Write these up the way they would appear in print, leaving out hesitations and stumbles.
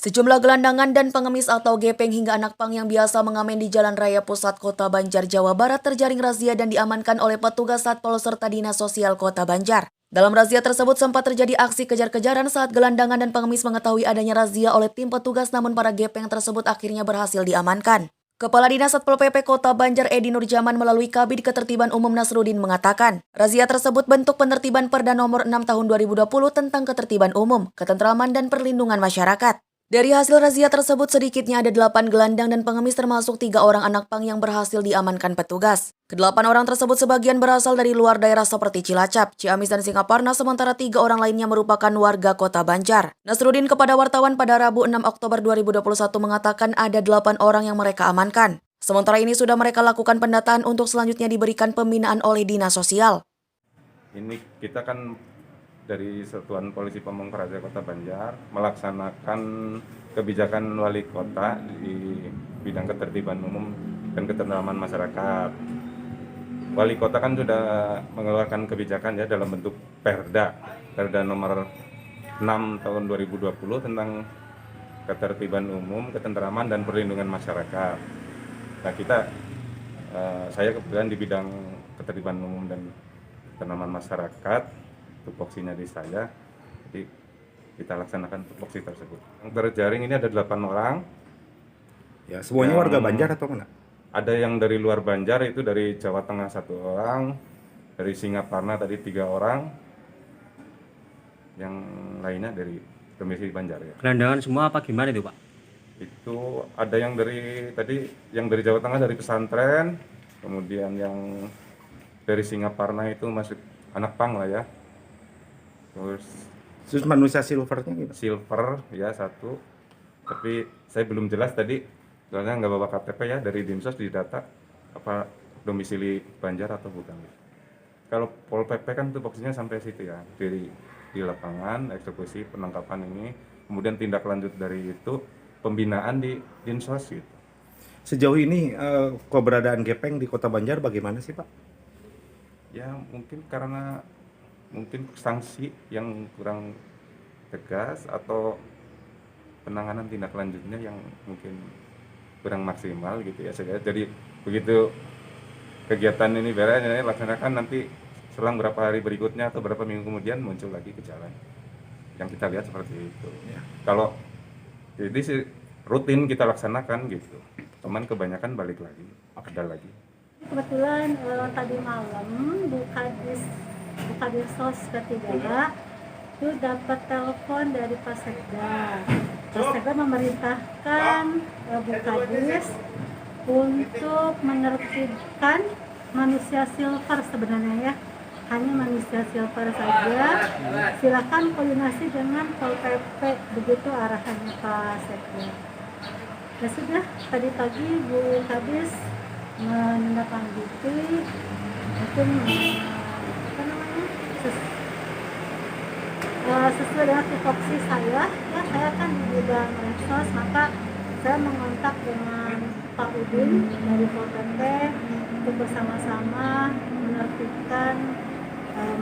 Sejumlah gelandangan dan pengemis atau gepeng hingga anak pang yang biasa mengamen di Jalan Raya Pusat Kota Banjar, Jawa Barat terjaring razia dan diamankan oleh petugas Satpol serta Dinas Sosial Kota Banjar. Dalam razia tersebut sempat terjadi aksi kejar-kejaran saat gelandangan dan pengemis mengetahui adanya razia oleh tim petugas, namun para gepeng tersebut akhirnya berhasil diamankan. Kepala Dinas Satpol PP Kota Banjar Edi Nurjaman melalui Kabid Ketertiban Umum Nasruddin mengatakan, razia tersebut bentuk penertiban Perda Nomor 6 Tahun 2020 tentang Ketertiban Umum, Ketentraman dan Perlindungan Masyarakat. Dari hasil razia tersebut sedikitnya ada 8 gelandang dan pengemis termasuk 3 orang anak pang yang berhasil diamankan petugas. Kedelapan orang tersebut sebagian berasal dari luar daerah seperti Cilacap, Ciamis dan Singaparna, sementara 3 orang lainnya merupakan warga Kota Banjar. Nasruddin kepada wartawan pada Rabu 6 Oktober 2021 mengatakan ada 8 orang yang mereka amankan. Sementara ini sudah mereka lakukan pendataan untuk selanjutnya diberikan pembinaan oleh Dinas Sosial. Ini kita kan dari Satuan Polisi Pamong Praja Kota Banjar melaksanakan kebijakan wali kota di bidang ketertiban umum dan ketentraman masyarakat. Wali kota kan sudah mengeluarkan kebijakan ya dalam bentuk Perda Nomor 6 Tahun 2020 tentang ketertiban umum, ketentraman dan perlindungan masyarakat. Nah saya kebetulan di bidang ketertiban umum dan ketentraman masyarakat. Tupoksinya di saya, jadi kita laksanakan tupoksi tersebut. Yang terjaring ini ada 8 orang. Ya, semuanya warga Banjar atau mana? Ada yang dari luar Banjar, itu dari Jawa Tengah 1 orang, dari Singaparna tadi 3 orang, yang lainnya dari domisili Banjar ya. Gelandangan semua apa gimana itu Pak? Itu ada yang dari Jawa Tengah dari pesantren, kemudian yang dari Singaparna itu masuk anak pang lah ya. Terus manusia silvernya gitu? Silver ya 1, tapi saya belum jelas tadi soalnya nggak bawa KTP ya, dari Dinsos di data apa domisili Banjar atau bukan. Kalau Pol PP kan itu posisinya sampai situ ya, di lapangan eksekusi penangkapan ini, kemudian tindak lanjut dari itu pembinaan di Dinsos gitu. Sejauh ini keberadaan gepeng di Kota Banjar bagaimana sih Pak? Ya mungkin sanksi yang kurang tegas atau penanganan tindak lanjutnya yang mungkin kurang maksimal gitu ya. Jadi begitu kegiatan ini beres, laksanakan nanti selang berapa hari berikutnya atau berapa minggu kemudian muncul lagi ke jalan. Yang kita lihat seperti itu. Ya. Kalau jadi sih rutin kita laksanakan gitu. Teman kebanyakan balik lagi, ada lagi. Kebetulan tadi malam buka Dinsos ketiga itu dapat telepon dari Pasekda. Pasekda memerintahkan Bukadis untuk menertibkan manusia silver sebenarnya ya, hanya manusia silver saja. Silakan koordinasi dengan Pol PP, begitu arahannya Pak Sekda. Ya sudah, tadi pagi Bu Kadis menindaklanjuti mungkin sesuai dengan tupoksi saya, ya saya kan di bidang medsos, maka saya mengontak dengan Pak Udin dari Pol PP untuk bersama-sama menertibkan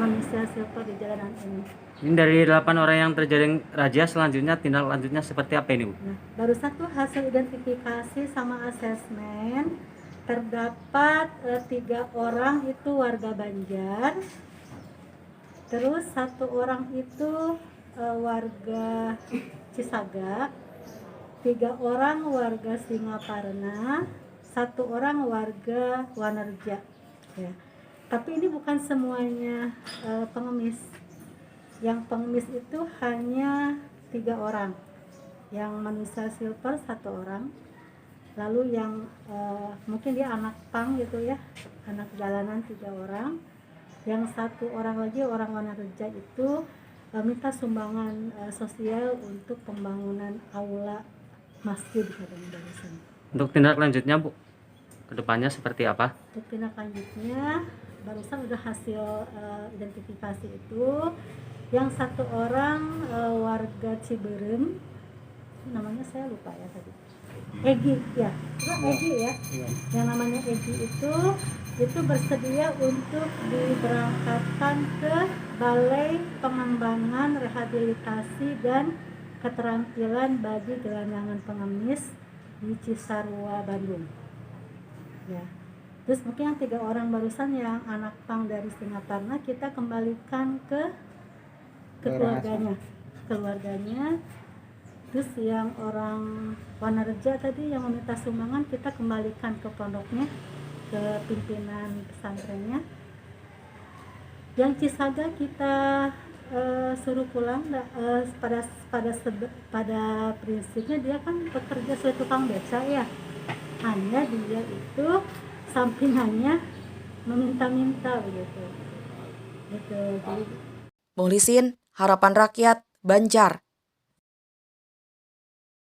manusia silver di jalanan ini. Ini dari 8 orang yang terjaring razia, selanjutnya tindak lanjutnya seperti apa ini Bu? Nah, baru satu hasil identifikasi sama asesmen terdapat 3 orang itu warga Banjar. Terus 1 orang itu warga Cisaga, 3 orang warga Singaparna, 1 orang warga Wanerja. Ya. Tapi ini bukan semuanya pengemis. Yang pengemis itu hanya 3 orang. Yang manusia silver 1 orang. Lalu yang mungkin dia anak pang gitu ya, anak jalanan 3 orang. Yang 1 orang lagi orang Wanerja itu minta sumbangan sosial untuk pembangunan aula masjid katanya dari sini. Untuk tindak lanjutnya Bu, kedepannya seperti apa? Untuk tindak lanjutnya barusan udah hasil identifikasi itu. Yang 1 orang warga Ciberem, namanya saya lupa ya tadi, Egi ya, Egi ya. Yang namanya Egi itu bersedia untuk diberangkatkan ke Balai Pengembangan Rehabilitasi dan keterampilan bagi gelandangan pengemis di Cisarua, Bandung. Ya. Terus mungkin yang 3 orang barusan yang anak pang dari Singaparna kita kembalikan ke keluarganya. Terus yang orang Wanareja tadi yang meminta sumbangan kita kembalikan ke pondoknya, ke pimpinan pesantrennya. Yang Cisaga kita suruh pulang pada prinsipnya dia kan bekerja sebagai tukang beca ya. Hanya dia itu sampingannya meminta-minta begitu. Jadi Muhlisin, Harapan Rakyat, Banjar.